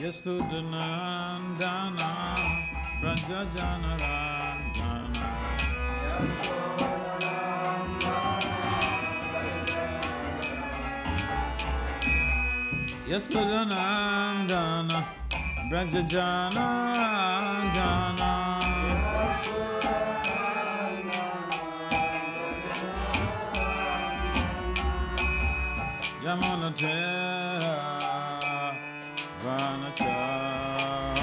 Yasudhanandana Brajajanarandana Yasudhanandana Brajajanarandana Yamunatera Vanachari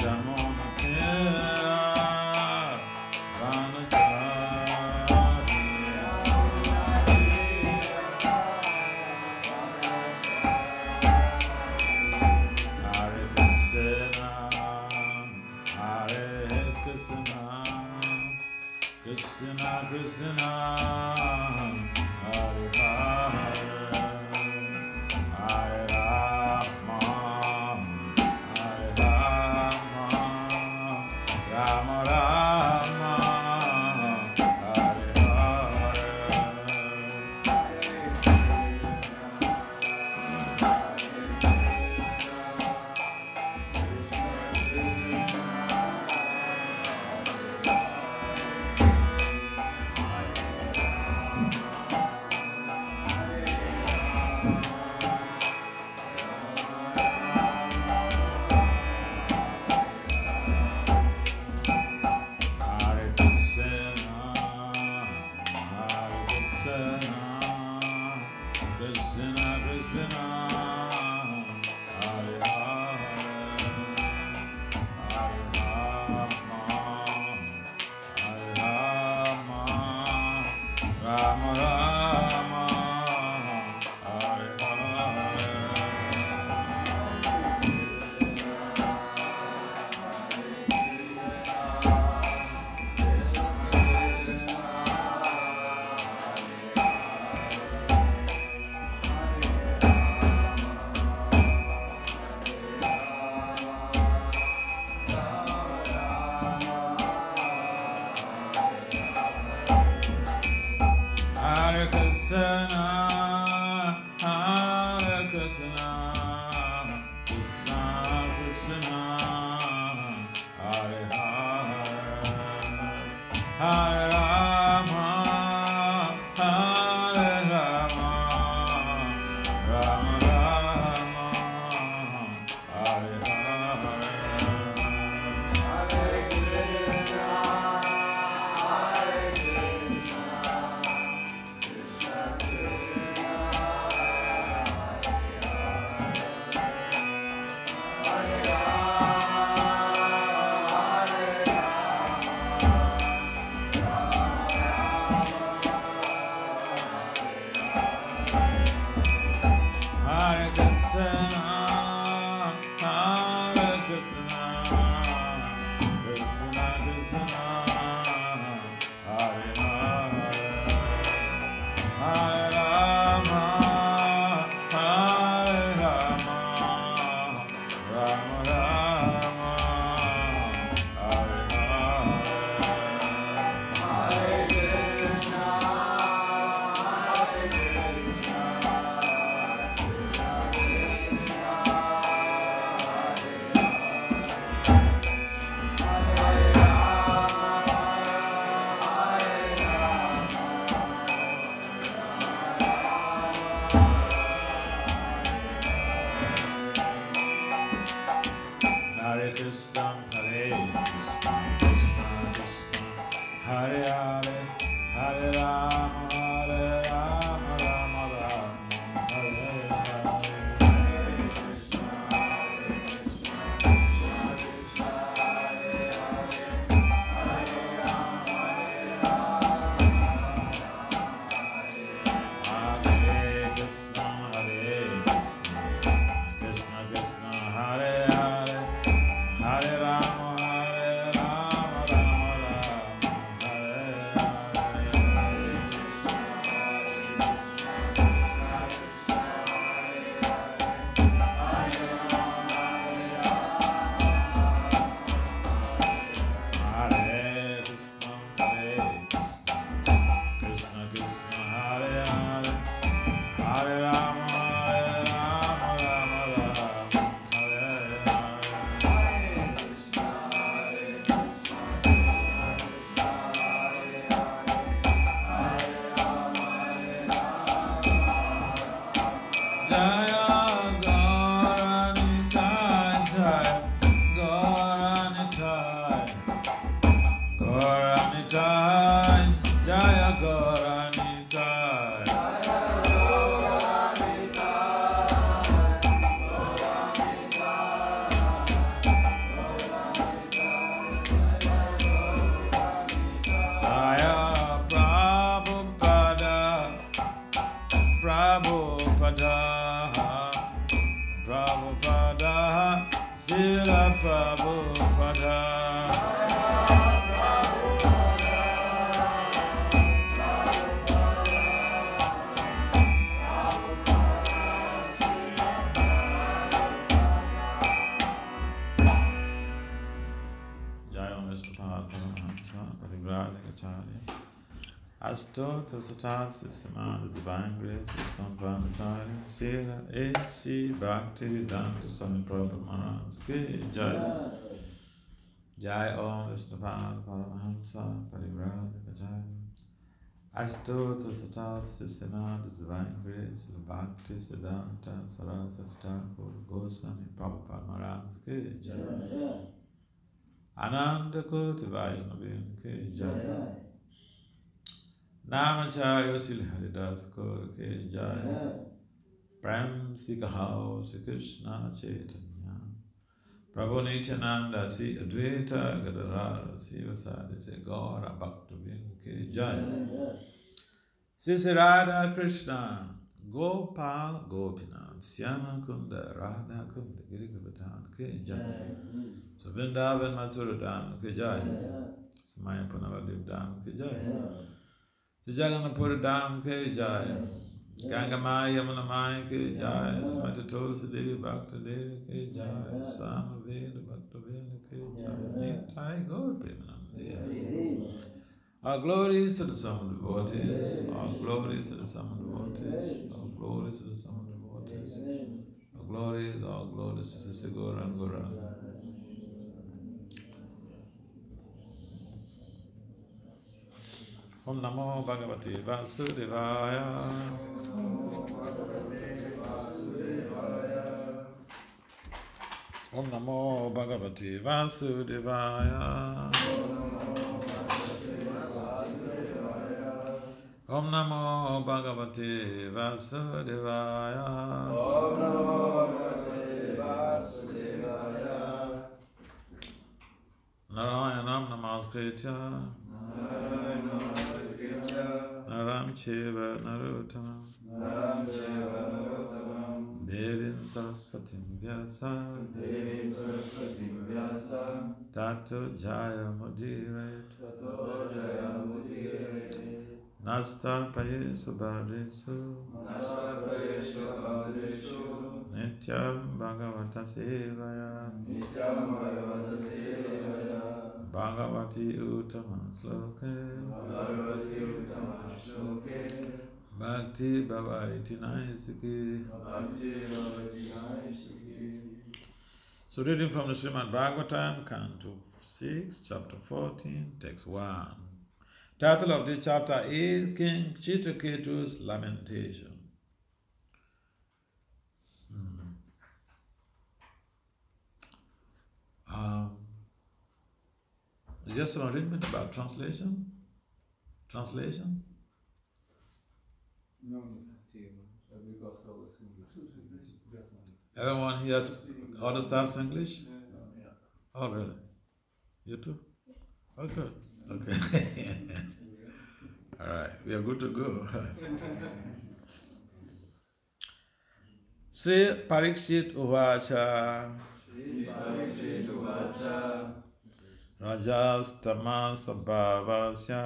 Yamunatera Vanachari Hare Krishna Hare Krishna Krishna Krishna Hare Hare Hare Rama Hare Rama Rama Rama Hare Hare Hare Krishna, Hare Krishna, Krishna Krishna, Hare Hare, Hare Rama, Hare Rama, Rama Rama, Hare Hare. Hare Krishna, Hare Krishna, Krishna Krishna, Hare Hare, Hare Rama, Hare Rama, Rama Rama, Hare Hare. Hare Krishna, Hare Krishna, Krishna Krishna, Hare Hare Krishna, Hare Krishna, Krishna Krishna, Hare Hare, Hare Rama, Hare Rama, Rama Rama, Hare Hare. Hare Krishna, Hare Krishna, Krishna Krishna, Hare Hare, Hare Rama, Nitai, Jaya Gaura Nitai, Jaya Prabhupada, Prabhupada, Prabhupada, Srila Prabhupada. Astotra Satat Sisaman, the divine grace is Kampanacharya, Sila A.C. Bhakti Vedanta Swami Prabhupada Maharaj Ki Jai. Jai Om Vishnupad Paramahamsa Parivrajacharya. Astotra Satat Sisaman, the divine grace is Bhakti Siddhanta Saraswati Thakur Goswami Prabhupada Maharaj Ki Jai. Ananda Koti Vaishnavin Ki Jai. Namacharya Sri Haridas Kaur Ke Jai. Prem Sikahao Sri Krishna Chaitanya. Prabhu Nityananda Sri Advaita Gadadhara Sri Vasadi Sri Gaura Bhakti Ke Jai. Sri Radha Krishna Gopal Gopinath Syama Kunda Radha Kunda Girigavadhan Ke Jai. So Vrindavan Mathura Dham Ke Jai. Samaya Punavadip Dham Ke Jai. Jagannath Dham Ke Jai. Gangamaya Yamunamaya Ke Jai. Smata Tulsi Devi Bhakta Devi Ke Jai. Sama Veda Bhakta Veda Ke Jai. Nitai Gaur Premanande. Our glories to the sum of devotees. Our glories to the sum of devotees. Our glories to the sum of devotees. Our glories to Sisi Gaura and Gaura. Om Namo Bhagavate Vasudevaya. Om Namo Bhagavate Vasudevaya. Om Namo Bhagavate Vasudevaya. Om Namo Bhagavate Vasudevaya. Narayanam Namaskritya. Naram Cheva Narottam Devim Saraswatim Vyasa Tato Jaya Mudire Nasta Praye Subhadresu Nityam Bhagavata Sevaya Bhagavati Uttama Sloke Bhakti Bhavaiti Naisiki. So reading from the Srimad Bhagavatam, Canto 6, Chapter 14, Text 1. Title of this chapter is King Chitraketu's Lamentation. Is there some arrangement about translation? Translation? No, because everyone here understands English? Yeah. Oh, really? You too? Oh, good. Okay. All right, we are good to go. Sri Parikshit Uvacha. Rajastama Sabhavasya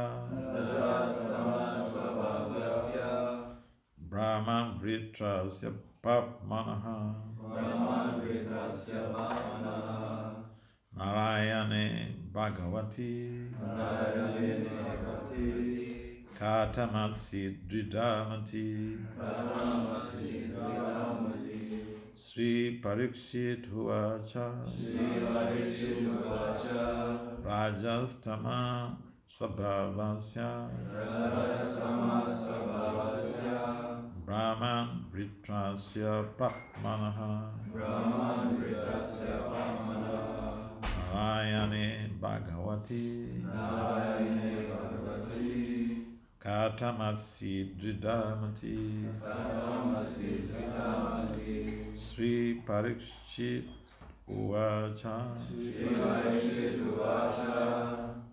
Brahman Vritrasya Papmanaha Narayane Bhagavati Katamasi Dridamati Sri Parikshit Uvacha Rajastama Swabhavasya Brahman Vritrasya Papmanaha Narayane Bhagavati Katamasi Dridamati Sri Parikshit Uvacha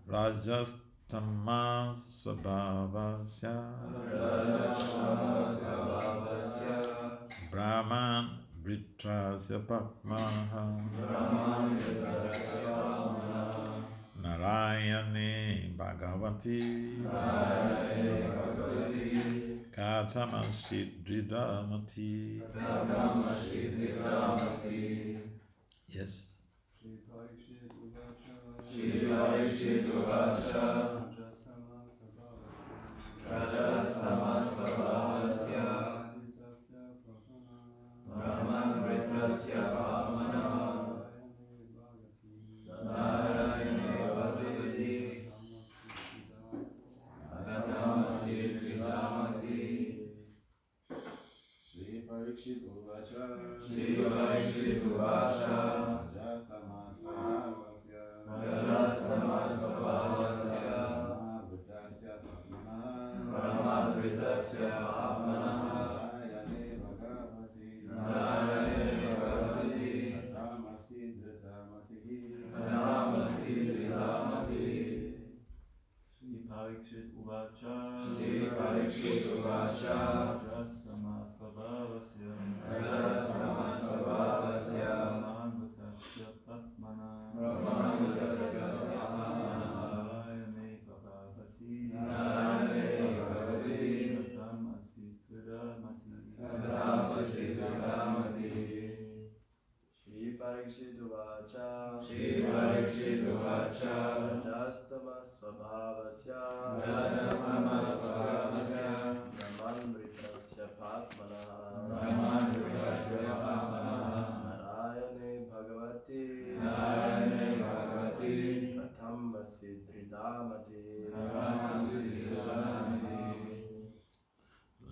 Rajastama Svabhavasya Brahman Vritrasya Papmaha Narayane Bhagavati Katamasi Dridamati. Yes.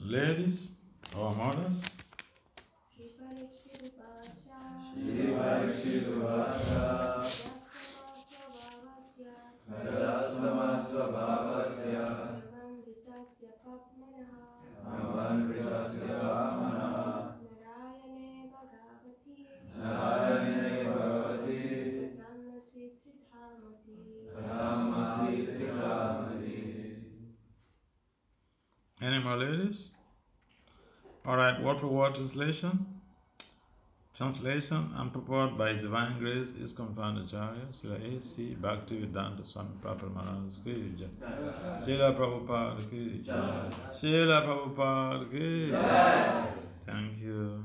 Ladies, our mothers, any more ladies? All right, word for word translation. Translation and purport by His Divine Grace is Confounded Acharya, Srila A.C. Bhakti Vedanta Swami Prabhupada Maharaj Ki Jai. Srila Prabhupada Ki Jai. Srila Prabhupada Ki Jai. Thank you.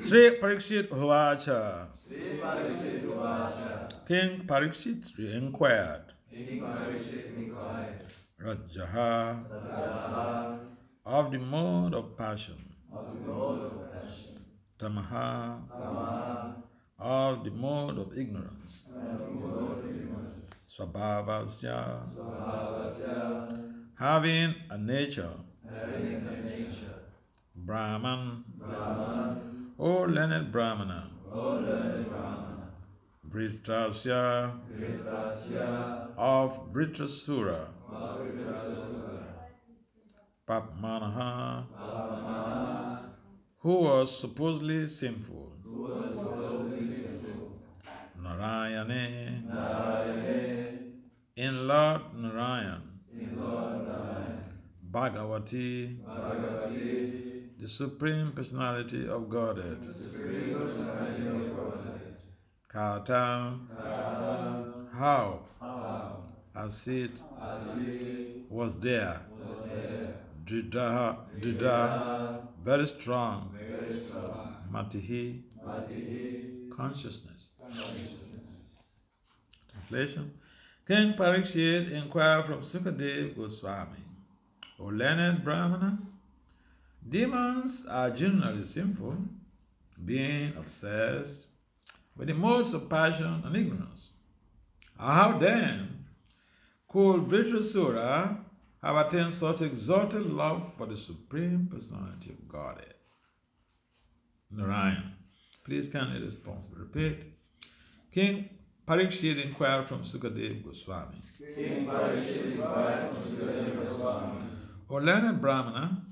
Sri Parikshit Hovacha. King Parikshit inquired. Rajaha of the mode of passion. Tamaha of the mode of ignorance. Swabhavasya having a nature. Brahman, O learned Brahmana. Vritrasya of Vritrasura. Papmanaha who was supposedly sinful. Narayane in Lord Narayan. Bhagavati the Supreme Personality of Godhead. Kata how as it was there. Drida very strong. Matihi consciousness. Translation. King Parikshit inquired from Sukadev Goswami, O learned Brahmana, demons are generally sinful, being obsessed with the modes of passion and ignorance. How then could Vritrasura have attained such exalted love for the Supreme Personality of Godhead? Narayan. Please kindly responsibly repeat. King Parikshit inquired from Sukadeva Goswami. King Parikshit inquired from Sukadeva Goswami. O learned Brahmana,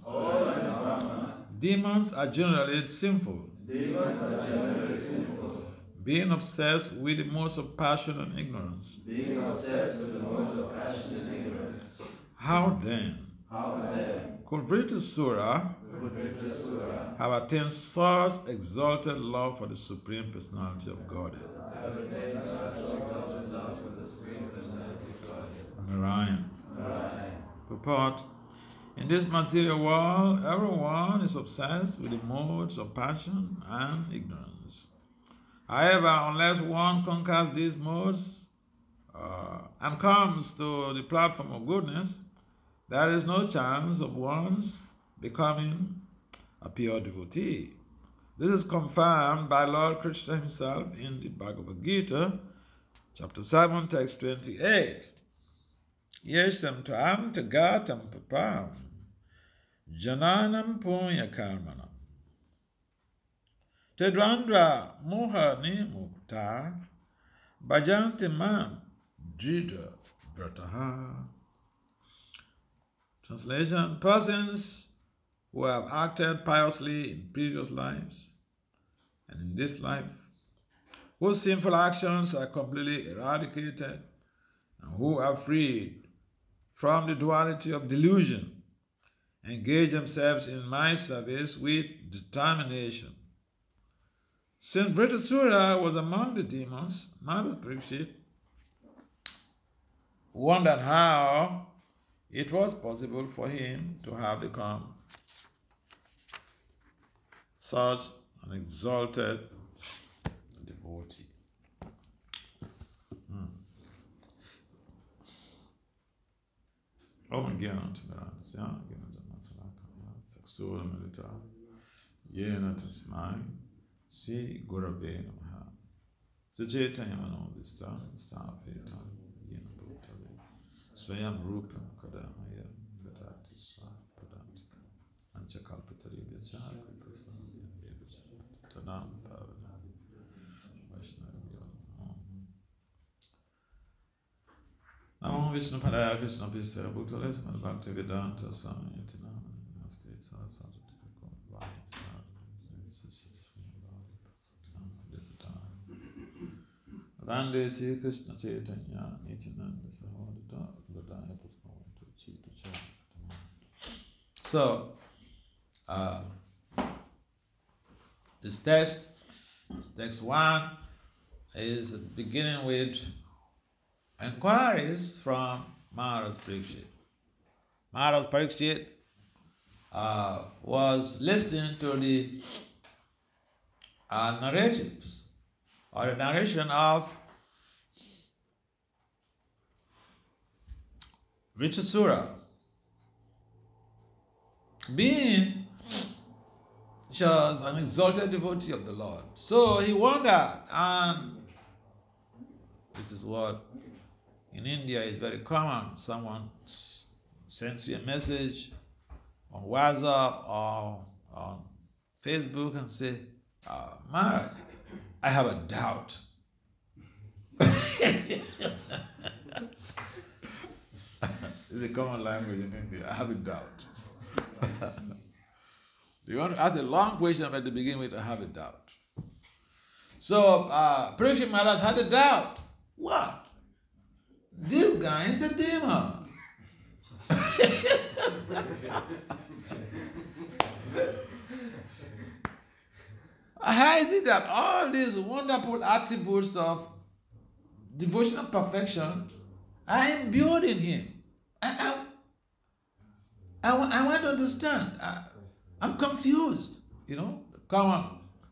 demons are generally sinful. Demons are generally sinful. Being obsessed with the modes of passion and ignorance. Being obsessed with the modes of passion and ignorance. How then could Vritasura have attained such exalted love for the Supreme Personality of Godhead? Narayan. Purport. In this material world, everyone is obsessed with the modes of passion and ignorance. However, unless one conquers these modes and comes to the platform of goodness, there is no chance of one's becoming a pure devotee. This is confirmed by Lord Krishna himself in the Bhagavad Gita, chapter 7, text 28. Yesham tvam tagatam papam jananam punya karmanam tedvandva mohani mukta bhajanti mam drida vrataha. Translation: persons who have acted piously in previous lives and in this life, whose sinful actions are completely eradicated, and who are freed from the duality of delusion, engage themselves in my service with determination. Since Vritasura was among the demons, Maharaj Parikshit wondered how it was possible for him to have become such an exalted devotee. Om Gyan Timirasya, Gyanajamasalaka, Saksura Medita, Yena Tasmai, Si Gurave Namaha, Sajetayamano Vista, Stapeta, Yena Bhutale, Swayam Rupam Kadamaya, Vedati Swapadantika, Anchakalpatari Vyachar, Tanam Pavana, Vaishnavya. Namo Vishnu Padaya Krishna Pisa Bhutale Samad Bhakti Vedanta Swami Yatinam Namaste Saraswati Devako Vande Sri Krishna Chaitanya Nityananda Sahodita Gladaya Pusmavantu Chita Chaitanya. So, this text 1 is beginning with inquiries from Maharaj Parikshit. Maharaj Parikshit was listening to the narratives or the narration of Vritasura, being just an exalted devotee of the Lord. So he wondered, and this is what in India is very common. Someone sends you a message on WhatsApp or on Facebook and say, Maharaj, I have a doubt. It's a common language in India. I have a doubt. You want to ask a long question at the beginning with I have a doubt. So Parikshit Maharaj had a doubt. What? This guy is a demon. How is it that all these wonderful attributes of devotional perfection are imbued in him? I want to understand. I'm confused. You know,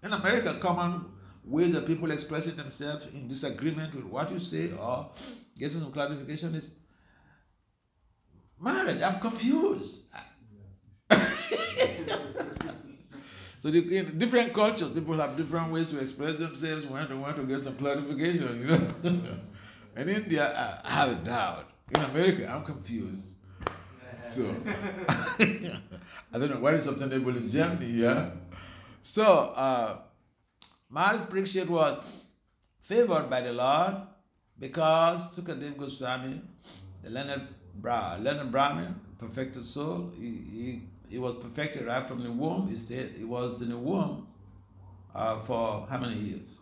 in America, common ways that people expressing themselves in disagreement with what you say or getting some clarification is, Maharaj, I'm confused. So in different cultures, people have different ways to express themselves when they want to get some clarification, you know. In India, I have a doubt. In America, I'm confused. So, I don't know what is obtainable in Germany, yeah? So, Maharaj Parikshit was favored by the Lord because Sukadeva Goswami, the learned Brahmin, perfected soul, he was perfected right from the womb. He was in the womb for how many years?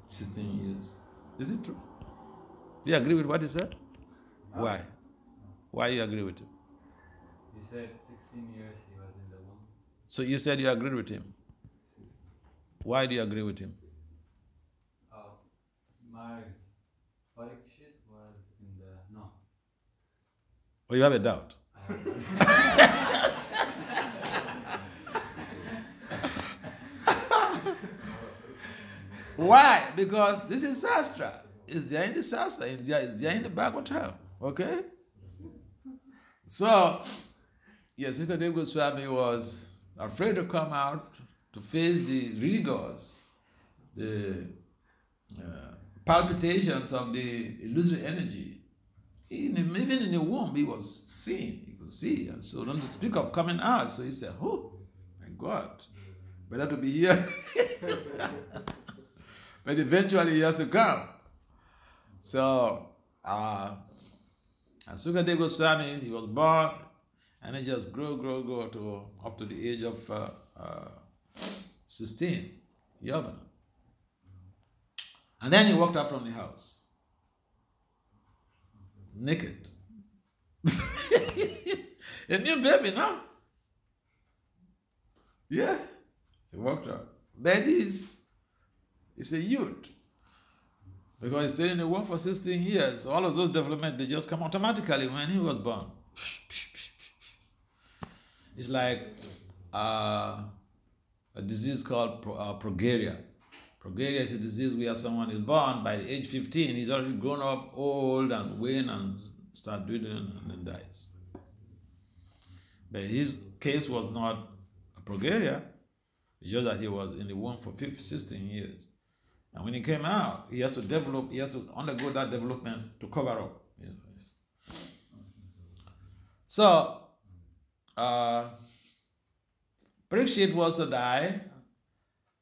16 years. Is it true? Do you agree with what he said? No. Why? Why you agree with him? You said 16 years he was in the womb. So you said you agreed with him. Why do you agree with him? Maharaj Parikshit was in the... No. Or you have a doubt? I have Why? Because this is Shastra. It's there in the Shastra. It's there in the Bhagavatam. Okay? So, yes, Sukadeva Goswami was afraid to come out to face the rigors, the palpitations of the illusory energy. Even in the womb, he was seeing. He could see. And so, not to speak of coming out. So he said, oh, my God, better to be here. But eventually he has to come. So, and Sukadeva Goswami, he was born, and he just grew up to the age of 16, Yavana. And then he walked out from the house, naked. A new baby now. Yeah, he walked out. But he's a youth. Because he stayed in the womb for 16 years. So all of those developments, they just come automatically when he was born. It's like a disease called progeria. Progeria is a disease where someone is born, by the age 15, he's already grown up, old and wean and start dwindling and then dies. But his case was not a progeria. It's just that he was in the womb for 16 years. And when he came out, he has to undergo that development to cover up. So, Parikshit was to die,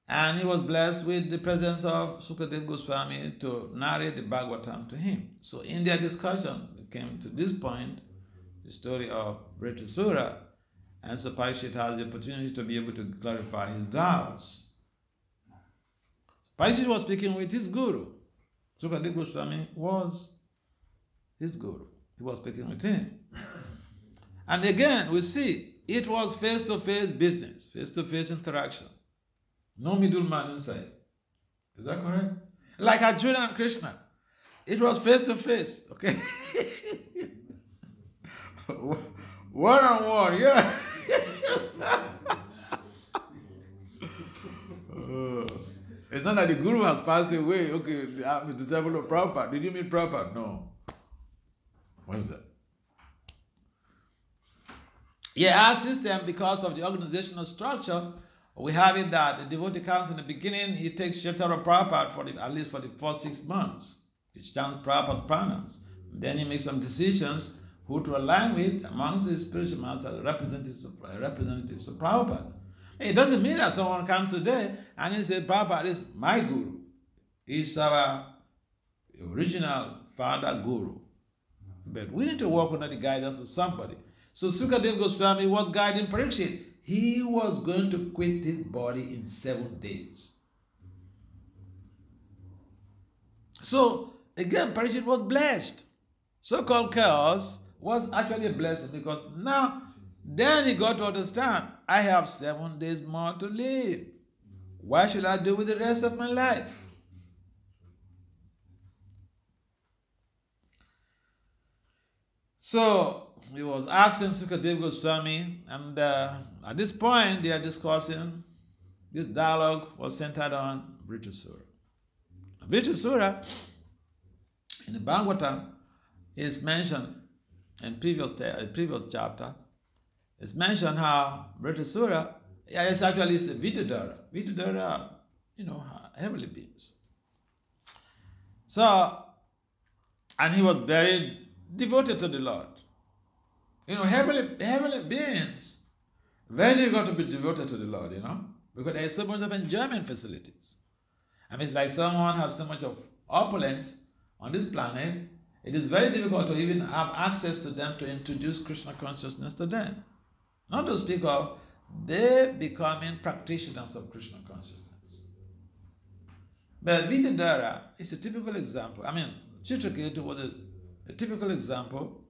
and he was blessed with the presence of Sukadeva Goswami to narrate the Bhagavatam to him. So in their discussion, it came to this point, the story of Vritrasura, and so Parikshit has the opportunity to be able to clarify his doubts. Parikshit was speaking with his guru. Sukadeva Goswami was his guru. He was speaking with him. And again, we see it was face-to-face business, face-to-face interaction. No middleman inside. Is that correct? Like Arjuna and Krishna. It was face-to-face, okay? One-on-one, yeah. It's not that the guru has passed away. Okay, I'm a disciple of Prabhupada. Did you meet Prabhupada? No. What is that? Yeah, our system, because of the organizational structure, we have it that the devotee council in the beginning, he takes shelter of Prabhupada at least for the first 6 months. He chants Prabhupada's pranams. Then he makes some decisions who to align with amongst the spiritual masters, representatives of Prabhupada. It doesn't mean that someone comes today and he says, Prabhupada is my guru. He's our original father guru. But we need to work under the guidance of somebody. So Sukadeva Goswami was guiding Parikshit. He was going to quit his body in 7 days. So again, Parikshit was blessed. So-called chaos was actually a blessing because now, then he got to understand, I have 7 days more to live. What should I do with the rest of my life? So he was asking Sukadeva Goswami, and at this point they are discussing, this dialogue was centered on Vritrasura. Vritrasura, in the Bhagavatam, is mentioned in previous chapter. It's mentioned how Vritrasura, it's actually Vitadara. Vitadara, heavenly beings. So, and he was very devoted to the Lord. Heavenly beings, Very difficult to be devoted to the Lord, because there is so much of enjoyment facilities. I mean, it's like someone has so much of opulence on this planet, it is very difficult to even have access to them to introduce Krishna consciousness to them. Not to speak of they becoming practitioners of Krishna consciousness. But Vidyadhara is a typical example. I mean, Chitraketu was a typical example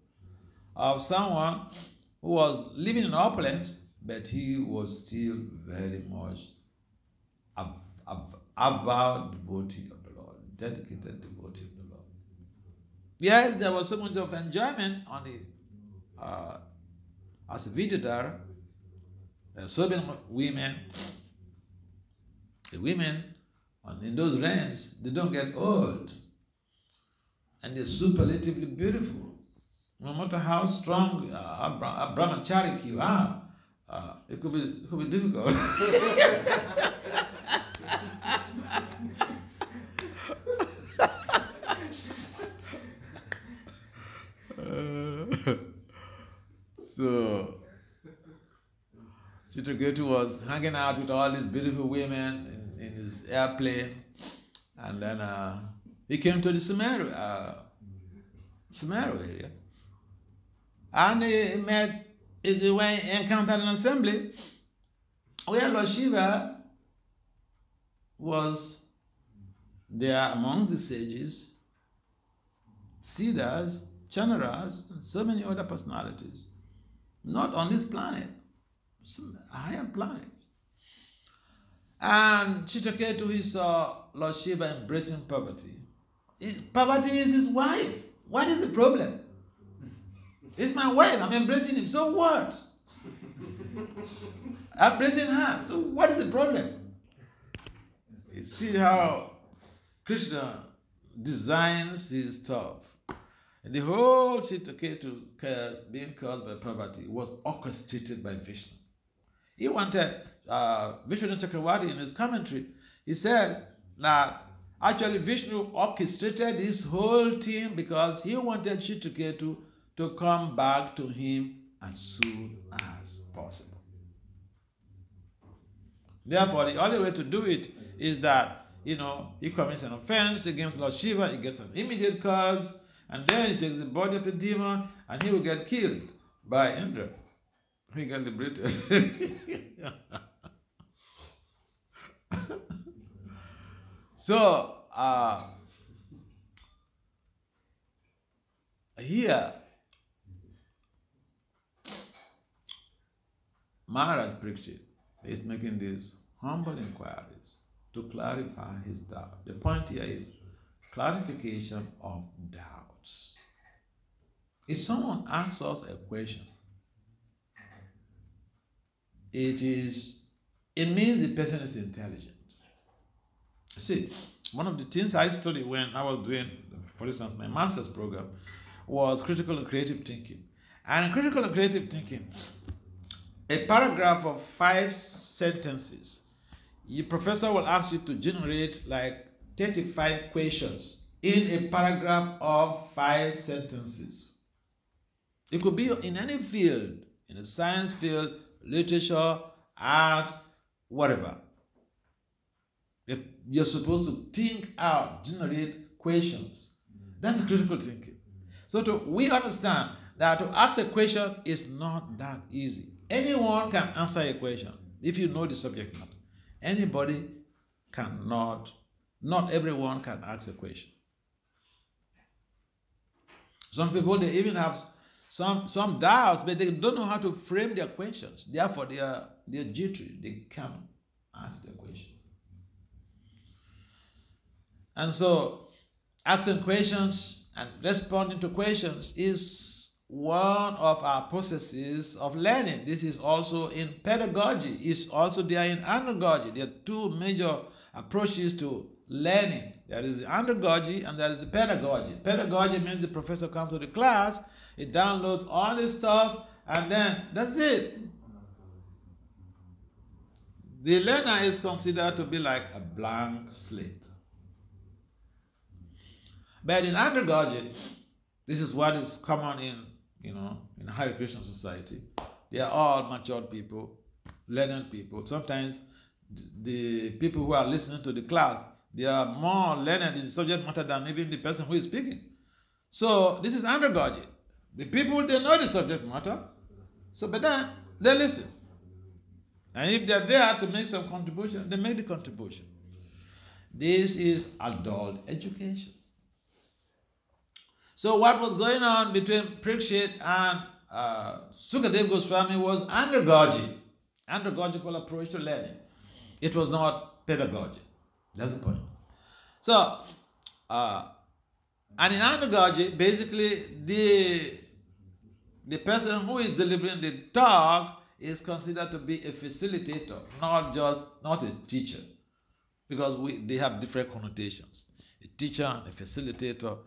of someone who was living in opulence, but he was still very much avowed devotee of the Lord, dedicated devotee of the Lord. Yes, there was so much of enjoyment on the as a Vidyadhara. There are so many women. The women in those realms, they don't get old, and they're superlatively beautiful. No matter how strong a brahmachari you are, it could be difficult. So Chitraketu was hanging out with all these beautiful women in his airplane, and then he came to the Sumeru area, and he encountered an assembly where Lord Shiva was there amongst the sages, Siddhas, Chandaras, and so many other personalities. Not on this planet, some higher planet. And Chitraketu, he saw Lord Shiva embracing poverty. Poverty is his wife. What is the problem? It's my wife, I'm embracing him. So what? I'm embracing her. So what is the problem? You see how Krishna designs his stuff. And the whole Chitraketu being caused by poverty was orchestrated by Vishnu. He wanted, Vishnu Chakravarti in his commentary, he said that actually Vishnu orchestrated this whole thing because he wanted Chitraketu to come back to him as soon as possible. Therefore, the only way to do it is that, he commits an offense against Lord Shiva, he gets an immediate cause, and then he takes the body of the demon, and he will get killed by Indra. He got liberated. So, here, Maharaj Parikshit is making these humble inquiries to clarify his doubt. The point here is clarification of doubts. If someone asks us a question, it means the person is intelligent. See, one of the things I studied when I was doing, for instance, my master's program was critical and creative thinking. And in critical and creative thinking, a paragraph of 5 sentences, your professor will ask you to generate like 35 questions in a paragraph of 5 sentences. It could be in any field, in a science field, literature, art, whatever. You're supposed to think out, generate questions. That's critical thinking. So we understand that to ask a question is not that easy. Anyone can answer a question if you know the subject matter. Anybody cannot, not everyone can ask a question. Some people, they even have some doubts, but they don't know how to frame their questions. Therefore, they're jittery. They can't ask their question. And so, asking questions and responding to questions is one of our processes of learning. This is also in pedagogy. It's also there in andragogy. There are 2 major approaches to learning. There is the andragogy and there is the pedagogy. Pedagogy means the professor comes to the class, he downloads all this stuff, and then that's it. The learner is considered to be like a blank slate. But in andragogy, this is what is common in Hare Krishna society. They are all matured people. learned people. Sometimes the people who are listening to the class, they are more learned in subject matter than even the person who is speaking. So this is andragogy. The people, they know the subject matter, so but then they listen. And if they're there to make some contribution, they make the contribution. This is adult education. So what was going on between Parikshit and Sukadeva Goswami was andragogy, andragogical approach to learning. It was not pedagogy. That's the point. So, and in andragogy, basically the person who is delivering the talk is considered to be a facilitator, not a teacher, because they have different connotations. A teacher and a facilitator,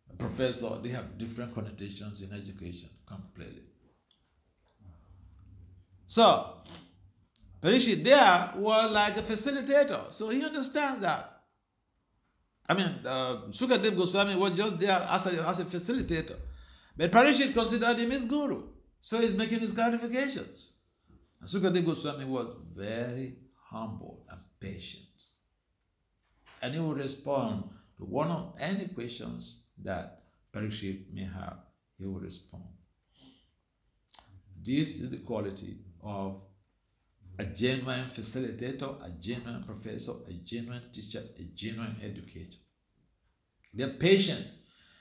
a professor, they have different connotations in education completely. So, Parikshit there was like a facilitator, so he understands that. I mean, Sukadeva Goswami was just there as a facilitator. But Parikshit considered him his guru, so he's making his clarifications. And Sukadeva Goswami was very humble and patient. And he would respond to one of any questions that Parikshit may have. He would respond. This is the quality of a genuine facilitator, a genuine professor, a genuine teacher, a genuine educator. They're patient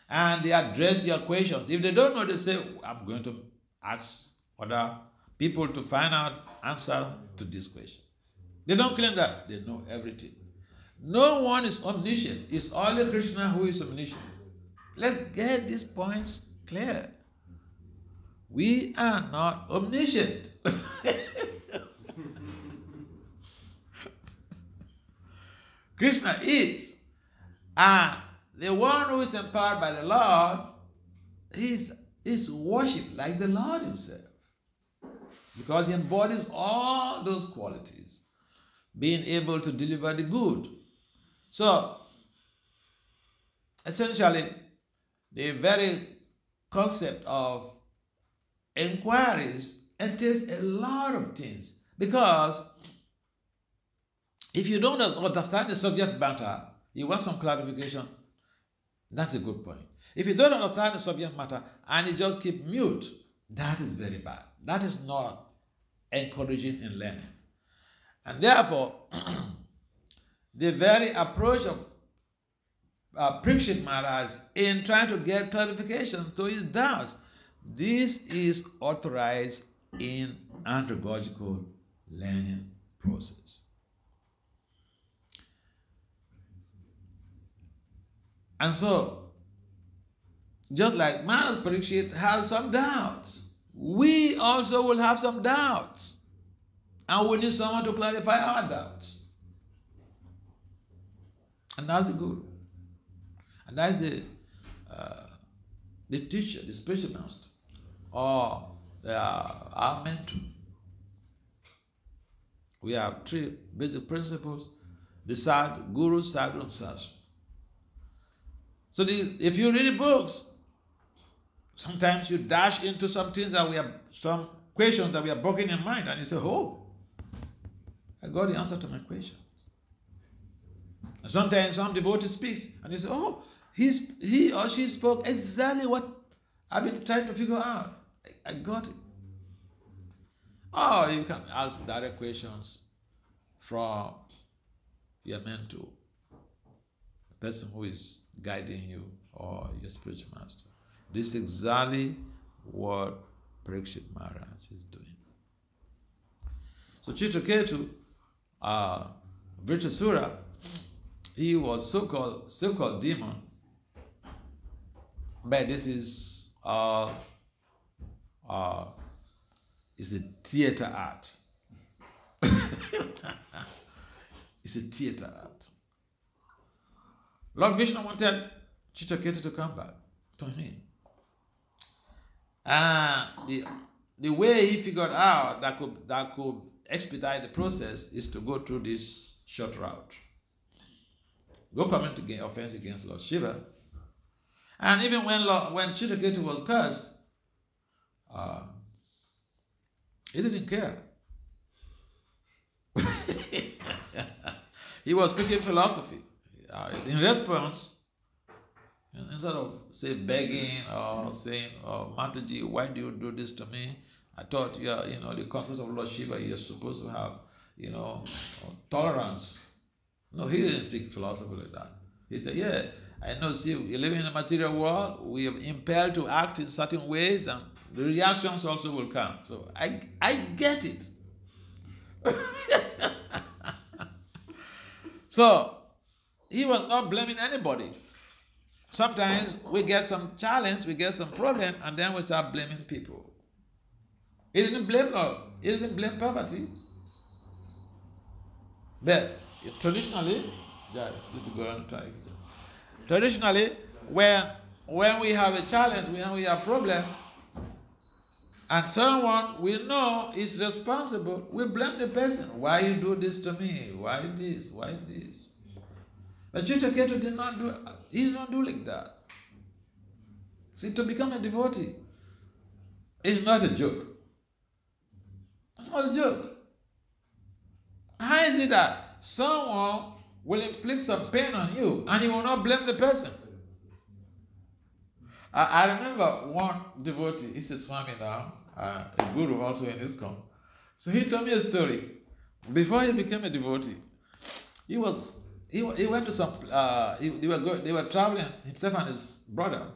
and they address your questions. If they don't know, they say, I'm going to ask other people to find out answer to this question. They don't claim that they know everything. No one is omniscient. It's only Krishna who is omniscient. Let's get these points clear. We are not omniscient. Krishna is. And the one who is empowered by the Lord is worshipped like the Lord himself. Because he embodies all those qualities, being able to deliver the good. So, essentially, the very concept of inquiries entails a lot of things. Because if you don't understand the subject matter, you want some clarification, that's a good point. If you don't understand the subject matter and you just keep mute, that is very bad. That is not encouraging in learning. And therefore, the very approach of Parikshit Maharaj in trying to get clarification to his doubts, this is authorized in andragogical learning process. And so, just like Maharaj Parikshit has some doubts, we also will have some doubts. And we need someone to clarify our doubts. And that's the guru. And that's the teacher, the spiritual master, or our mentor. We have three basic principles: the sadhu, guru, sadhu, and sastra. So if you read the books, sometimes you dash into some things that some questions that we are broken in mind, and you say, oh, I got the answer to my question. And sometimes some devotee speaks, and you say, oh, he or she spoke exactly what I've been trying to figure out. I got it. Or you can ask direct questions from your mentor, the person who is guiding you, or your spiritual master. This is exactly what Parikshit Maharaj is doing. So Chitraketu, Vritrasura, he was so-called demon, but this is is a theater art. It's a theater art. Lord Vishnu wanted Chitraketu to come back to him. And the way he figured out that could expedite the process is to go through this short route. Go commit offense against Lord Shiva. And even when Chitraketu was cursed, he didn't care. He was speaking philosophy. In response, instead of say begging or saying, "Oh, Mataji, why do you do this to me? I thought you are, the concept of Lord Shiva, you're supposed to have, tolerance." No, he didn't speak philosophy like that. He said, "Yeah, I know. See, you live in a material world. We are impelled to act in certain ways, and the reactions also will come. So I get it." So he was not blaming anybody. Sometimes we get some challenge, we get some problem, and then we start blaming people. He didn't blame love. He didn't blame poverty. But traditionally, when we have a challenge, when we have a problem, and someone we know is responsible, we blame the person. "Why you do this to me? Why this? Why this?" But Chitraketu did not do. He did not do like that. See, to become a devotee is not a joke. It's not a joke. How is it that someone will inflict some pain on you and you will not blame the person? I remember one devotee, he's a Swami now, a guru also in ISKCON. So he told me a story. Before he became a devotee, he went to some, they were traveling, himself and his brother.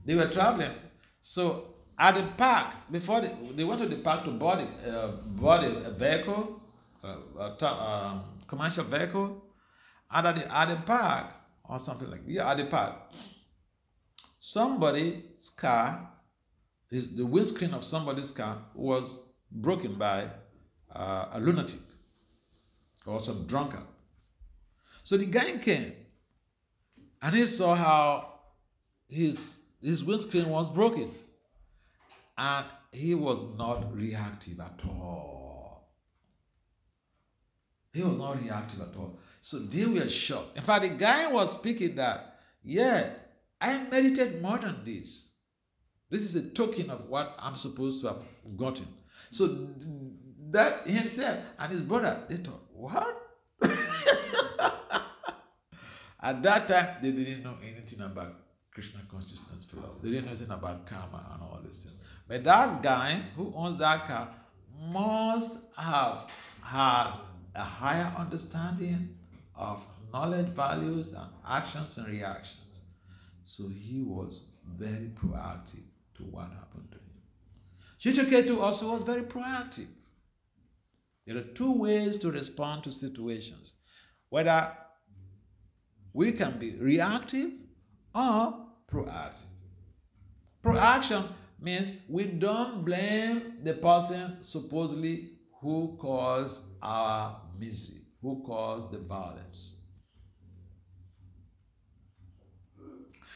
They were traveling. So at the park, before they went to the park to board a vehicle, commercial vehicle, and at the park, or something like that, at the park, somebody's car, the windscreen of somebody's car was broken by a lunatic or some drunkard. So the guy came and he saw how his windscreen was broken, and he was not reactive at all. He was not reactive at all. So they were shocked. In fact, the guy was speaking that, "Yeah, I meditate more than this. This is a token of what I'm supposed to have gotten." So that himself and his brother, they thought, "What?" At that time, they didn't know anything about Krishna consciousness philosophy. They didn't know anything about karma and all these things. But that guy who owns that car must have had a higher understanding of knowledge, values, and actions and reactions. So he was very proactive to what happened to him. Chitraketu also was very proactive. There are two ways to respond to situations. Whether we can be reactive or proactive. Proaction means we don't blame the person supposedly who caused our misery, who caused the violence.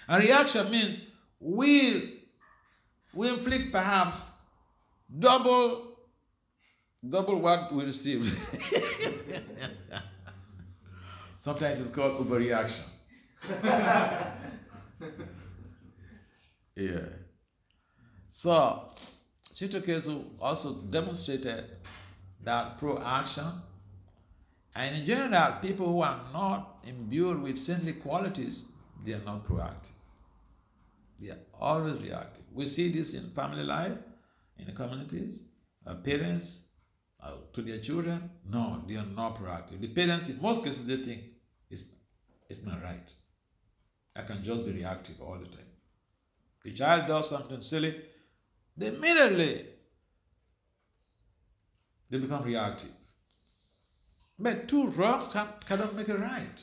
And reaction means we inflict perhaps double what we received. Sometimes it's called overreaction. Yeah. So Chitraketu also demonstrated that proaction, and in general, people who are not imbued with saintly qualities, they are not proactive. They are always reactive. We see this in family life, in the communities. Parents to their children, no, they are not proactive. The parents, in most cases, they think it's not right. I can just be reactive all the time. The child does something silly, immediately they become reactive. But two wrongs cannot make a right.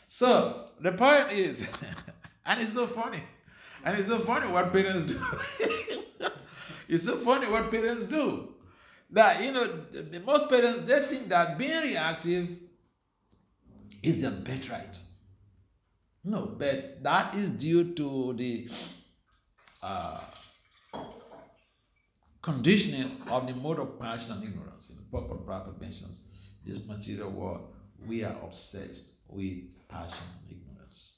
So the point is, and it's so funny, what parents do. It's so funny what parents do. That, most parents, they think that being reactive is their birthright. No, but that is due to the conditioning of the mode of passion and ignorance. Papa Prabhupada mentions this material world, we are obsessed with passion and ignorance.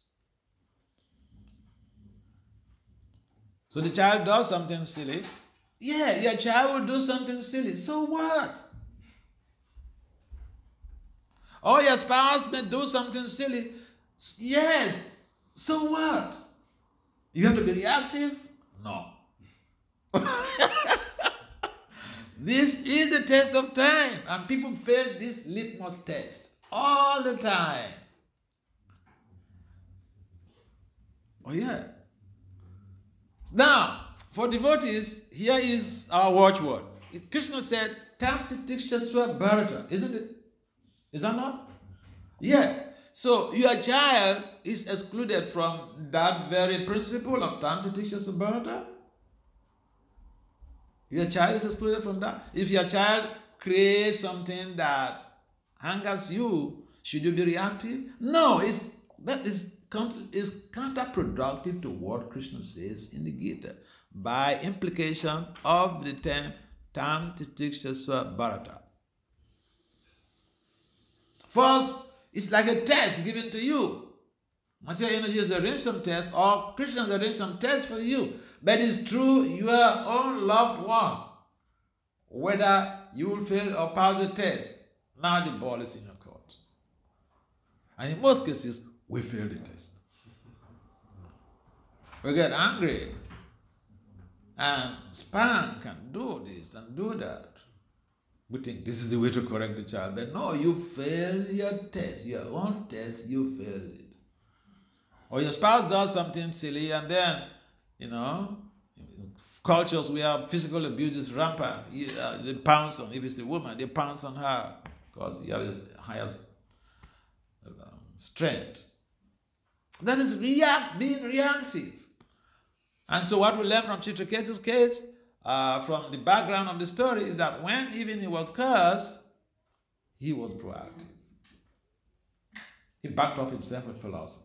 So the child does something silly. Yeah, your child will do something silly. So what? Or your spouse may do something silly. Yes. So what? You have to be reactive? No. This is a test of time, and people fail this litmus test all the time. Oh yeah. Now, for devotees, here is our watchword. Krishna said, "Tam titikshasva bharata," isn't it? Is that not? Yeah. So your child is excluded from that very principle of tam titikshasva bharata. Your child is excluded from that. If your child creates something that angers you, should you be reactive? No, that is counterproductive to what Krishna says in the Gita by implication of the term tam titikshasva bharata. First, it's like a test given to you. Material energy has arranged some tests, or Krishna has arranged some tests for you. But it's through your own loved one, whether you will fail or pass the test. Now the ball is in your court. And in most cases, we fail the test. We get angry and spank and do this and do that. We think this is the way to correct the child. But no, you failed your test, your own test, you failed it. Or your spouse does something silly, and then, in cultures where physical abuse is rampant, they pounce on, if it's a woman, they pounce on her because you have a higher strength. That is being reactive. And so what we learn from Chitraketu's case, from the background of the story, is that when even he was cursed, he was proactive. He backed up himself with philosophy.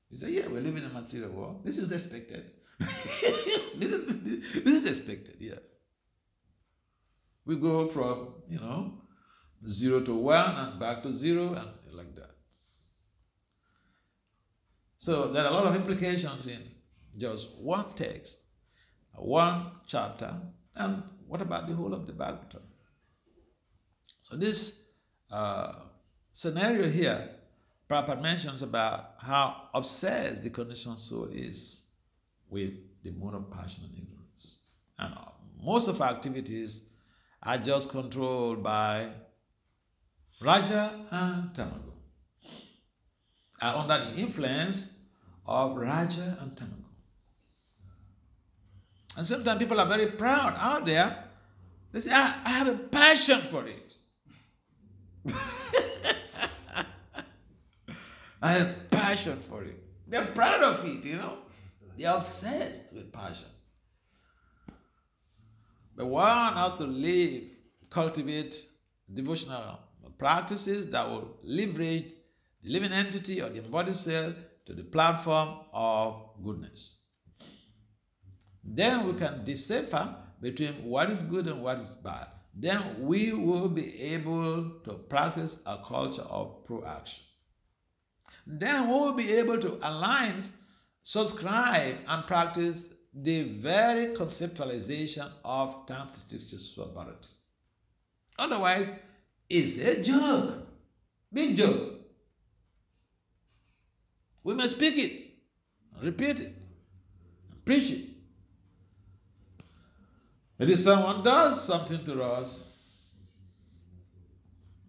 He said, yeah, we live in a material world. This is expected. this is expected, yeah. We go from, 0 to 1 and back to 0 and like that. So there are a lot of implications in just one text, one chapter, and what about the whole of the Bhagavatam? So this scenario here, Prabhupada mentions about how obsessed the conditioned soul is with the mode of passion and ignorance. And most of our activities are just controlled by Raja and Tamago, are under the influence of Raja and Tamago. And sometimes people are very proud out there. They say, I have a passion for it. I have passion for it. They're proud of it, They're obsessed with passion. But one has to cultivate devotional practices that will leverage the living entity or the embodied self to the platform of goodness. Then we can decipher between what is good and what is bad. Then we will be able to practice a culture of proaction. Then we will be able to align, subscribe, and practice the very conceptualization of tam titikshasva bharata. Otherwise, it's a joke, big joke. We must speak it, repeat it, preach it. But if someone does something to us,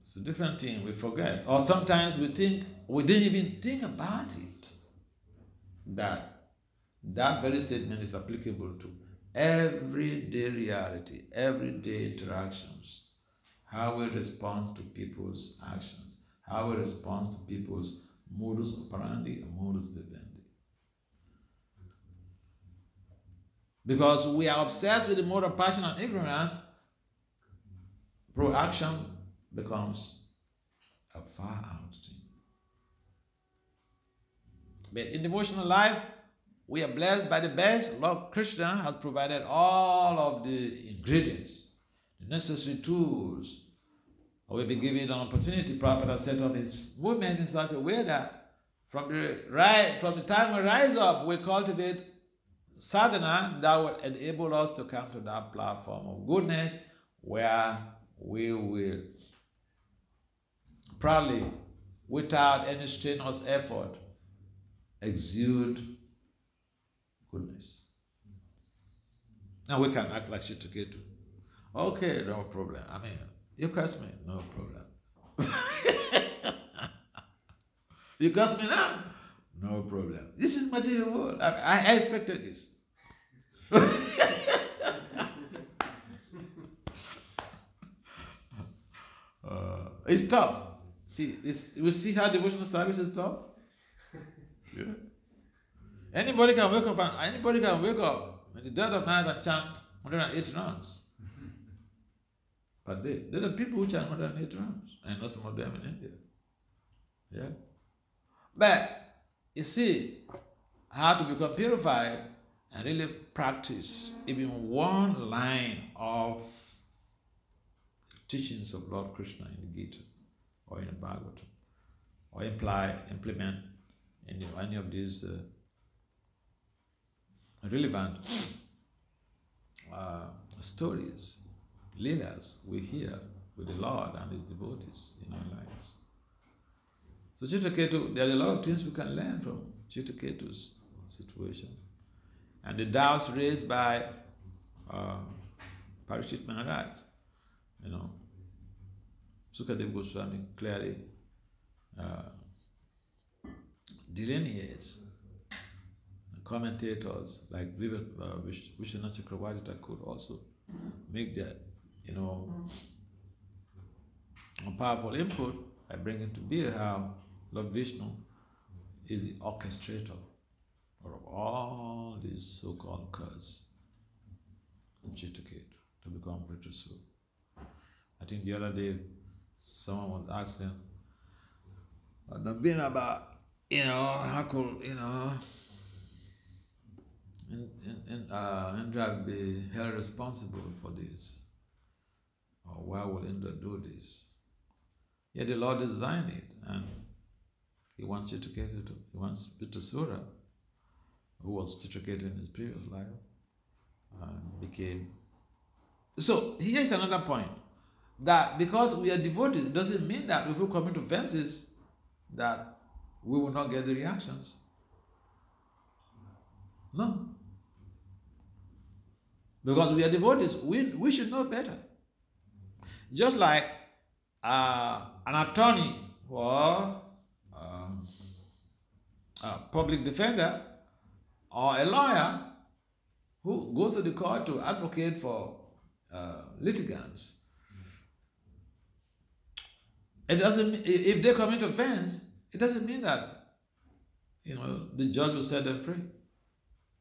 it's a different thing, we forget. Or sometimes we think, we didn't even think about it, that very statement is applicable to everyday reality, everyday interactions, how we respond to people's actions, how we respond to people's modus operandi and modus vivendi. Because we are obsessed with the mode of passion and ignorance, proaction becomes a far out thing. But in devotional life, we are blessed by the best. Lord Krishna has provided all of the ingredients, the necessary tools. We'll be given an opportunity. Prabhupada set up his movement in such a way that from the time we rise up, we cultivate sadhana that will enable us to come to that platform of goodness where we will proudly, without any strenuous effort, exude goodness. And we can act like Chituketu. Okay, no problem. I mean, you curse me, no problem. You curse me now? No problem. This is material world. I expected this. It's tough. See, we see how devotional service is tough. Yeah. Anybody can wake up in the dead of night and chant 108 rounds per day. There are people who chant 108 rounds. I know some of them in India. Yeah. But you see how to become purified and really practice even one line of teachings of Lord Krishna in the Gita or in the Bhagavatam, or implement in any of these relevant stories, leelas we hear with the Lord and His devotees in our lives. So Chituketu, there are a lot of things we can learn from Chituketu's situation. And the doubts raised by Parikshit Maharaj, Sukadeva Goswami clearly delineates. Commentators like Vishwanath Chakravarti could also make that, a powerful input by bringing to bear how Lord Vishnu is the orchestrator of all these so-called cars of Chituketu to become virtuous. I think the other day someone was asking, about, how could, Indra be held responsible for this? Or why would Indra do this? Yeah, the Lord designed it, and He wants Chituketu to. He wants Pitasura, who was Chituketu in his previous life, became. So here's another point, that because we are devoted, it doesn't mean that if we come into offenses, that we will not get the reactions. No. Because we are devotees, we should know better. Just like an attorney or a public defender or a lawyer who goes to the court to advocate for litigants. It doesn't. If they commit offense, it doesn't mean that the judge will set them free.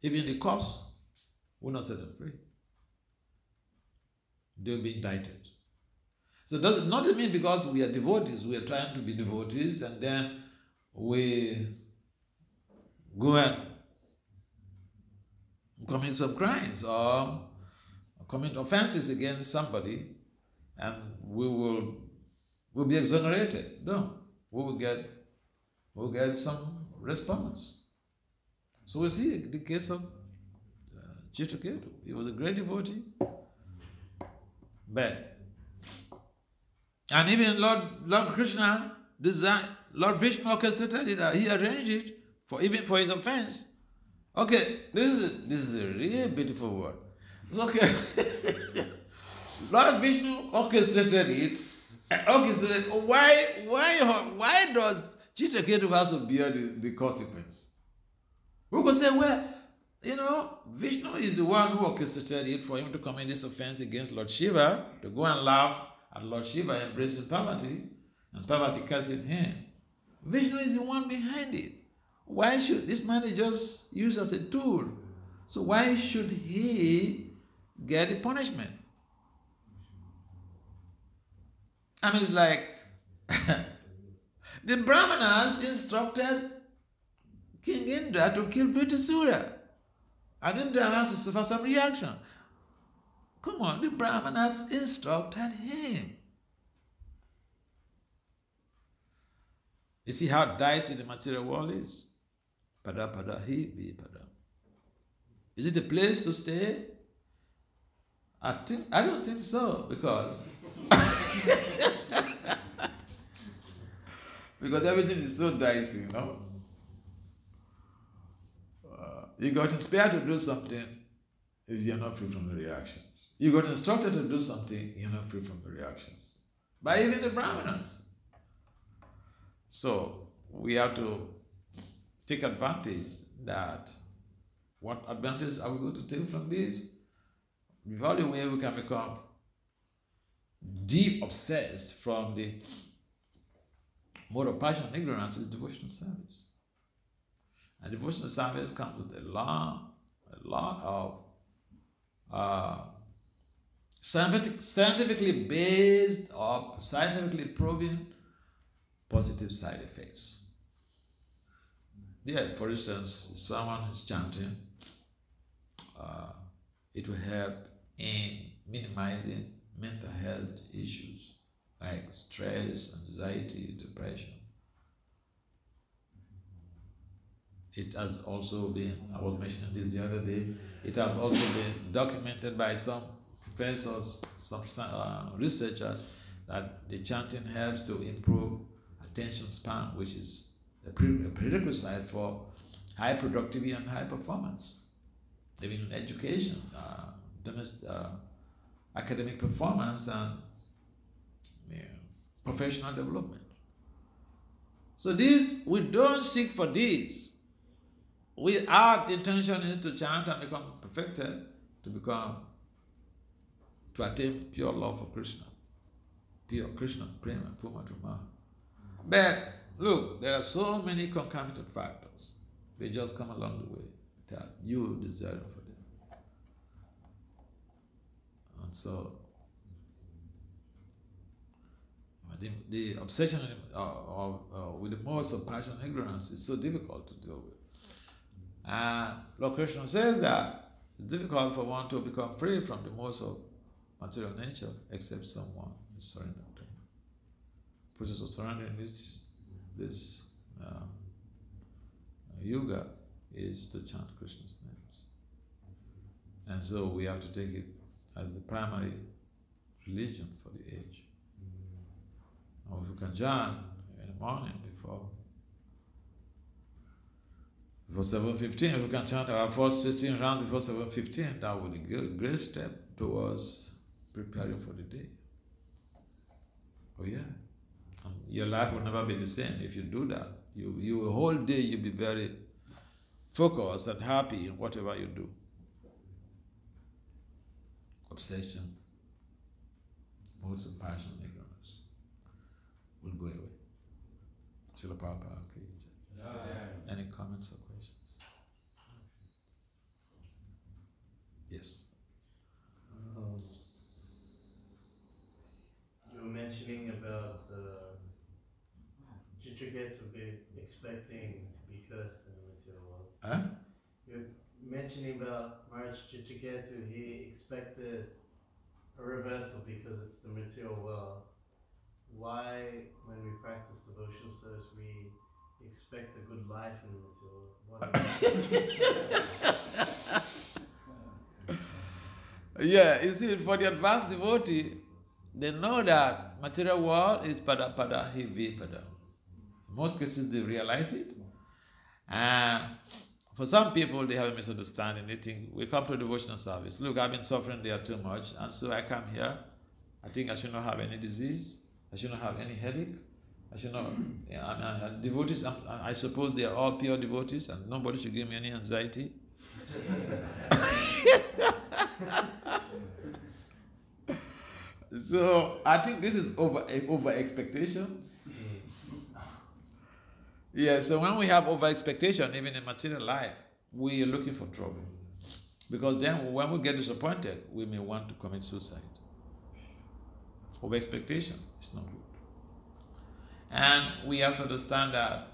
Even the cops will not set them free. They'll be indicted. So it doesn't mean because we are devotees, we are trying to be devotees, and then we go and commit some crimes or commit offenses against somebody, and we'll be exonerated. No, we'll get some response. So we see the case of Chituketu. He was a great devotee, and even Lord Krishna designed, Lord Vishnu orchestrated it. He arranged it for his offense. Okay, this is a really beautiful word. It's okay. Lord Vishnu orchestrated it. Why does Chituketu have to bear the consequence? We could say, Vishnu is the one who orchestrated it for him to commit this offense against Lord Shiva, to go and laugh at Lord Shiva embracing Parvati, and Parvati cursing him. Vishnu is the one behind it. Why should this man is just used as a tool? So why should he get the punishment? I mean, it's like the Brahmanas instructed King Indra to kill Vritasura, and Indra has to suffer some reaction. Come on, the Brahmanas instructed him. You see how dicey the material world is? Pada pada hi vi pada. Is it a place to stay? I don't think so, because Because everything is so dicey, you know. You got inspired to do something, you're not free from the reactions. You got instructed to do something, you're not free from the reactions. By even the Brahmanas. So we have to take advantage that what advantage are we going to take from this? The only way we can become deep obsessed from the mode of passion and ignorance is devotional service. And devotional service comes with a lot of scientifically based or scientifically proven positive side effects. Yeah, for instance, someone is chanting, it will help in minimizing mental health issues like stress, anxiety, depression. It has also been, I was mentioning this the other day, it has also been documented by some professors, some researchers, that the chanting helps to improve attention span, which is a prerequisite for high productivity and high performance, even in education, academic performance, and professional development. So this, we don't seek for this. Our intention is to chant and become perfected, to attain pure love for Krishna. Pure Krishna, prema, puma, truma. But look, there are so many concomitant factors. They just come along the way that you desire for them. And so, the obsession with the modes of passion and ignorance is so difficult to deal with. Lord Krishna says that it's difficult for one to become free from the modes of material nature except someone is surrendered to him. The process of surrendering this yoga is to chant Krishna's names. And so we have to take it as the primary religion for the age. Or if we can chant in the morning before 7:15, if we can chant our first 16 rounds before 7:15, that would be a great step towards preparing for the day. Oh yeah. And your life will never be the same if you do that. You whole day you'll be very focused and happy in whatever you do. Obsession, modes of passion, ignorance will go away. Srila Prabhupada, any comments or questions? Yes. You were mentioning about Chitragate to be expecting to be cursed in the material world. Huh? You're mentioning about Maharaj Chitragate, he expected a reversal because it's the material world. Why, when we practice devotional service, we expect a good life in the material world? Yeah, you see, for the advanced devotee, they know that material world is pada pada hi vipada. In most cases, they realize it. And for some people, they have a misunderstanding. They think, we come to devotional service. Look, I've been suffering there too much, and so I come here. I think I should not have any disease. I should not have any headache. I should not. Devotees, I suppose they are all pure devotees, and nobody should give me any anxiety. So I think this is over expectation. Yeah, so when we have over expectation, even in material life, we are looking for trouble. Because then when we get disappointed, we may want to commit suicide. Over expectation is not good. And we have to understand that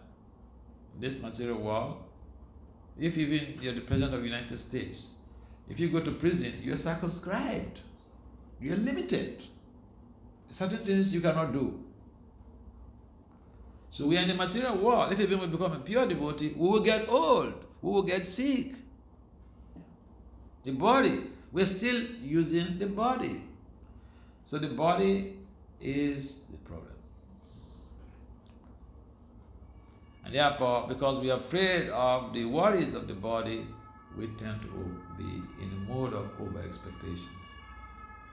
this material world, if even you're the President of the United States, if you go to prison, you're circumscribed. You're limited. Certain things you cannot do. So we are in the material world. If even we become a pure devotee, we will get old. We will get sick. The body, we're still using the body. So the body is the problem. And therefore, because we are afraid of the worries of the body, we tend to be in a mode of over expectations.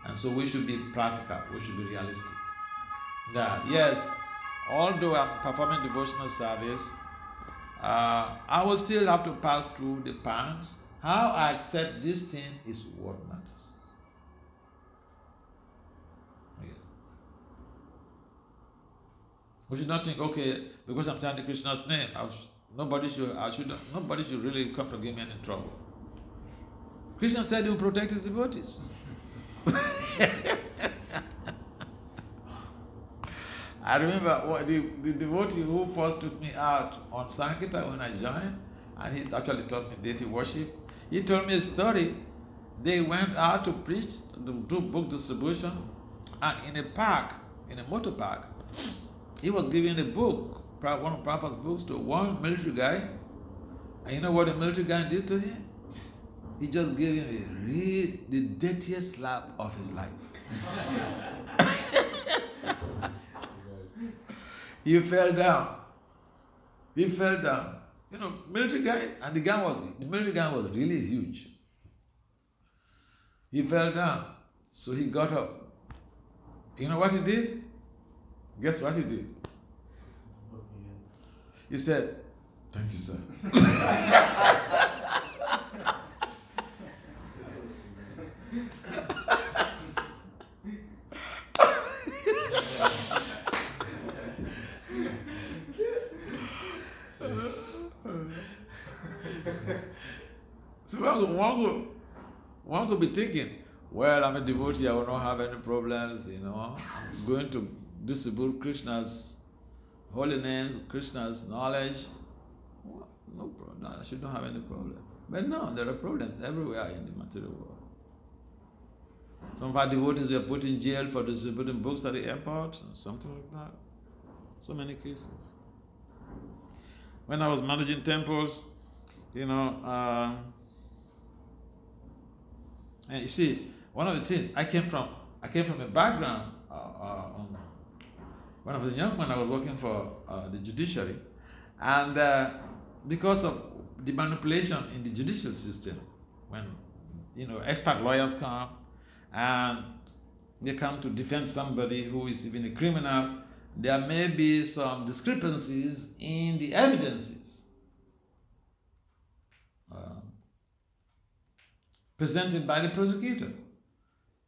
And so we should be practical, we should be realistic. That yes, although I'm performing devotional service, I will still have to pass through the pangs. How I accept this thing is what matters. Yeah. We should not think, okay, because I'm chanting Krishna's name, nobody should really come to give me any trouble. Krishna said he will protect his devotees. I remember the devotee who first took me out on Sankirtan when I joined, and he actually taught me deity worship. He told me a story. They went out to preach, to do book distribution, and in a park, in a motor park, he was giving a book, one of Prabhupada's books, to one military guy. And you know what the military guy did to him? He just gave him the dirtiest slap of his life. He fell down. He fell down. You know, military guys, and the military guy was really huge. He fell down. So he got up. You know what he did? Guess what he did? He said, "Thank you, sir." So one could be thinking, well, I'm a devotee, I will not have any problems, you know. I'm going to distribute Krishna's holy names, Krishna's knowledge. Well, no problem, I should not have any problem. But no, there are problems everywhere in the material world. Some of our devotees were put in jail for distributing books at the airport, or something like that. So many cases. When I was managing temples, you know, and you see, one of the things I came from a background. When I was a young man, I was working for the judiciary, and because of the manipulation in the judicial system, when expert lawyers come and they come to defend somebody who is even a criminal, there may be some discrepancies in the evidences presented by the prosecutor.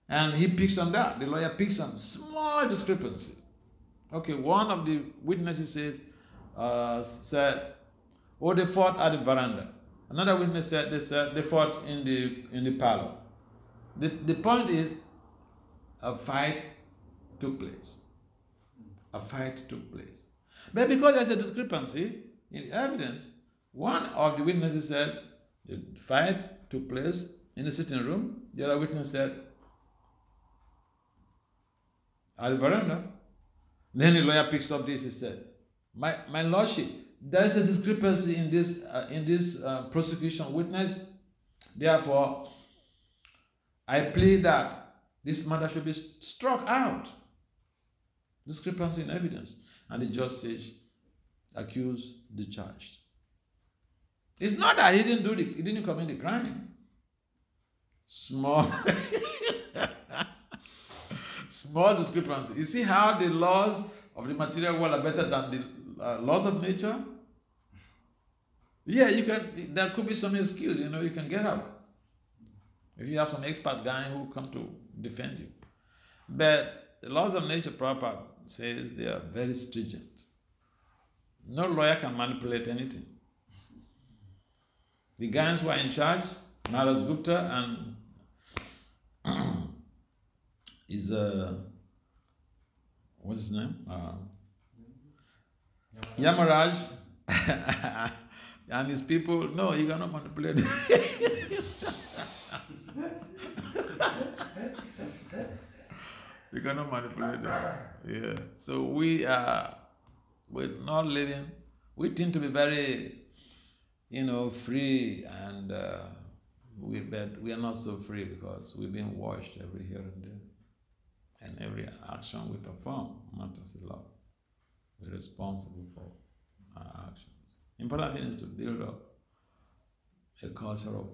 And he picks on that. The lawyer picks on small discrepancy. Okay, one of the witnesses said, oh, they fought at the veranda. Another witness said they fought in the parlor. The point is, a fight took place. A fight took place. But because there's a discrepancy in the evidence, one of the witnesses said the fight took place in the sitting room. The other witness said at the veranda. Then the lawyer picks up this. He said, "My lordship, there is a discrepancy in this prosecution witness. Therefore, I plead that this matter should be struck out. Discrepancy in evidence." And the judge says, "Accused, discharged." It's not that he didn't commit the crime. Small discrepancy. You see how the laws of the material world are better than the laws of nature? Yeah, there could be some excuse, you can get out. If you have some expert guy who come to defend you. But the laws of nature proper says they are very stringent. No lawyer can manipulate anything. The guys who are in charge, Maharaj Gupta and what's his name? Yamaraj and his people, no, you cannot manipulate. You cannot manipulate them. Yeah. So we're not living. We tend to be very, free, and but we are not so free because we've been watched every here and there. And every action we perform matters a lot. We're responsible for our action. Important thing is to build up a culture of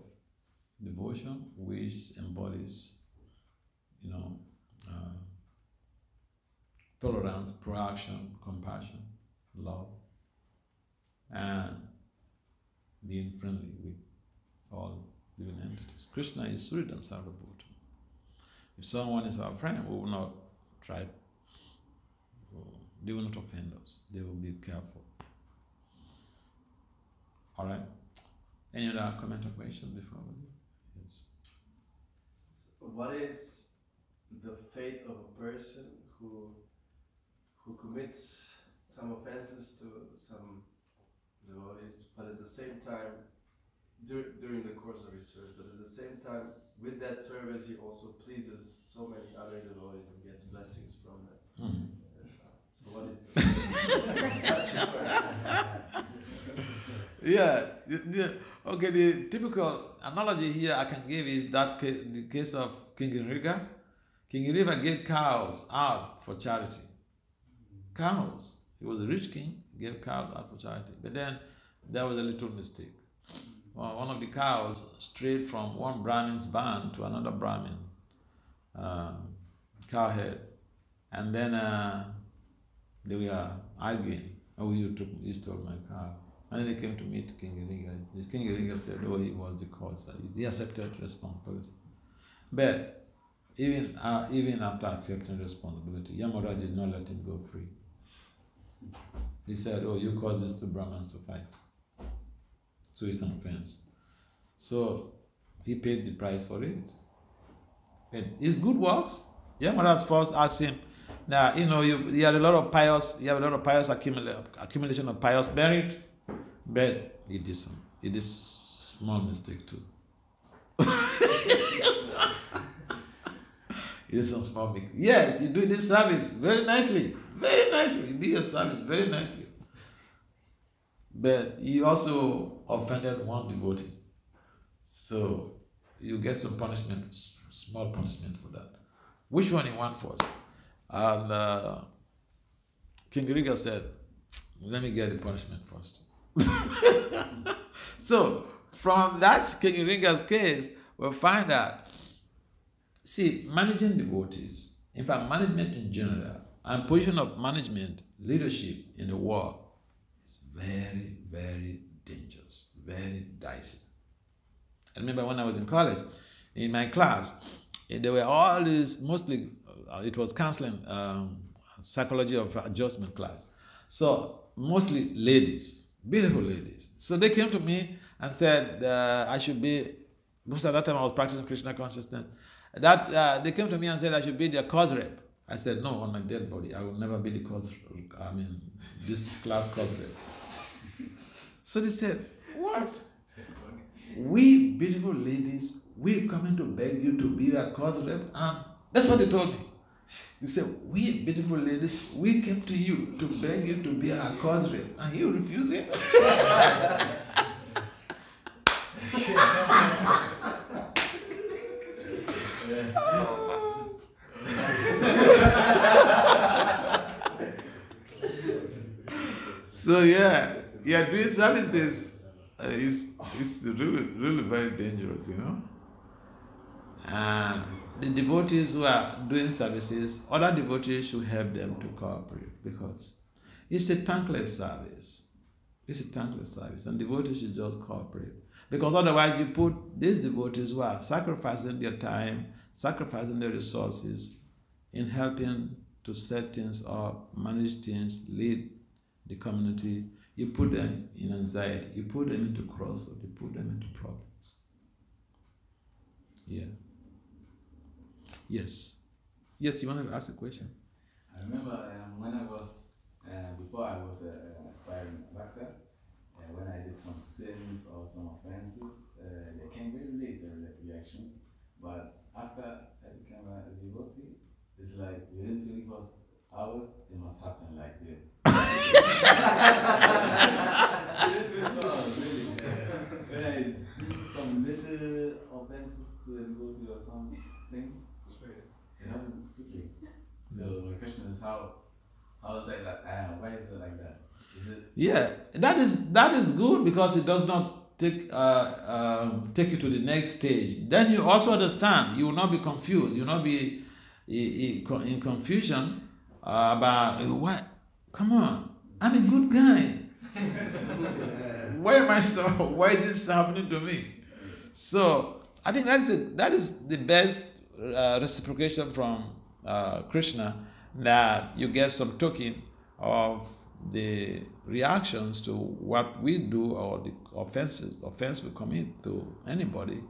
devotion which embodies, tolerance, proaction, compassion, love, and being friendly with all living entities. Krishna is Suridam Sarvabhuta. If someone is our friend, we will not try, they will not offend us. They will be careful. All right? Any other comment or question before we leave? Yes. So what is the fate of a person who commits some offenses to some devotees, but at the same time, during the course of his service, but at the same time, with that service, he also pleases so many other devotees and gets blessings from them as well. So what is the fate of such a person? Yeah. Okay, the typical analogy here I can give is that the case of King Iriga. King Iriga gave cows out for charity. Cows. He was a rich king, gave cows out for charity. But then there was a little mistake. One of the cows strayed from one Brahmin's barn to another Brahmin cowhead. And then they were arguing. Oh, you stole my cow. And then they came to meet King Iriga. This King Iriga said, oh, he was the cause. He accepted responsibility. But even after accepting responsibility, Yamaraj did not let him go free. He said, oh, you caused these two Brahmins to fight. So it's an offense. So he paid the price for it. And his good works, Yamaraj first asked him, now, you had a lot of pious accumulation of pious merit, but he did small mistake too. He did some small mistake. Yes, you do this service very nicely. Very nicely. You did your service very nicely. But you also offended one devotee. So you get some punishment, small punishment for that. Which one you want first? And King Iriga said, let me get the punishment first. So from that King Iriga's case, we'll find out, see, managing devotees, in fact, management in general, and position of management, leadership in the world is very, very dangerous, very dicey. I remember when I was in college, in my class, there were all these, mostly, it was counseling, psychology of adjustment class. So mostly ladies, beautiful ladies. So they came to me and said I should be, because at that time I was practicing Krishna consciousness, that they came to me and said I should be their cause rep. I said, no, on my dead body, I will never be the cause, this class cause rep. So they said, what? We beautiful ladies, we're coming to beg you to be our cause rep? That's what they told me. You said, we beautiful ladies, we came to you to beg you to be our cause rep, and you refusing? So doing services is really, really very dangerous, The devotees who are doing services, other devotees should help them to cooperate, because it's a thankless service. It's a thankless service, and devotees should just cooperate. Because otherwise you put these devotees who are sacrificing their time, sacrificing their resources in helping to set things up, manage things, lead the community, you put them in anxiety, you put them into crossroads, you put them into problems. Yeah. Yes. Yes, you wanted to ask a question? I remember when I was, before I was aspiring Bhakti, when I did some sins or some offenses, they came very late, the reactions. But after I became a devotee, it's like within 24 hours, it must happen like this. Within 24 hours, really. When I do some little offenses to a devotee or something, it happened quickly. So my question is, how is that? Why is it like that? Yeah, that is good because it does not take you to the next stage. Then you also understand. You will not be confused. You will not be in confusion about what. Come on, I'm a good guy. Why am I so? Why is this happening to me? So I think that is the best reciprocation from Krishna, that you get some token of the reactions to what we do or the offense we commit to anybody.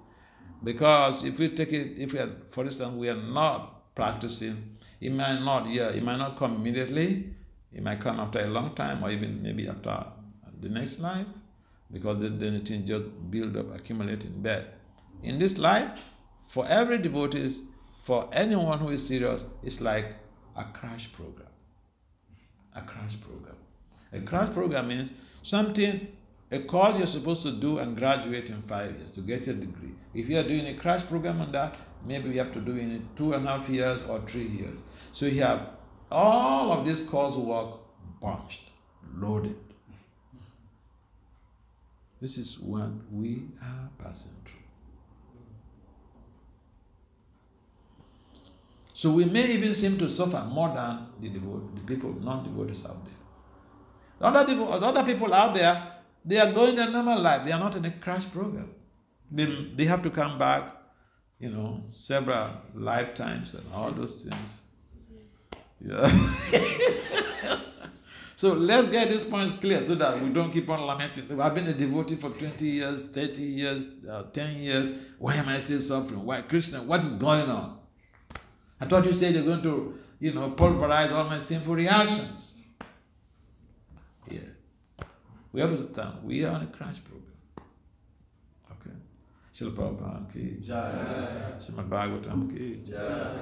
Because if we take it, if we are, for instance, we are not practicing, it might not come immediately. It might come after a long time, or even maybe after the next life, because then the thing just build up, accumulate in bed. In this life, for every devotee, for anyone who is serious, it's like a crash program. A crash program. A crash program means a course you're supposed to do and graduate in 5 years to get your degree. If you are doing a crash program on that, maybe you have to do it in 2.5 years or 3 years. So you have all of this coursework bunched, loaded. This is what we are passing through. So we may even seem to suffer more than the people, non-devotees out there. Other people out there, they are going their normal life. They are not in a crash program. They have to come back, several lifetimes and all those things. Yeah. So let's get these points clear so that we don't keep on lamenting. I've been a devotee for 20 years, 30 years, 10 years. Why am I still suffering? Why, Krishna, what is going on? I thought you said you're going to, pulverize all my sinful reactions. Yeah. We have to understand, we are on a crash program. Okay. Srila Prabhupada ki Jai. Srimad Bhagavatam ki Jai.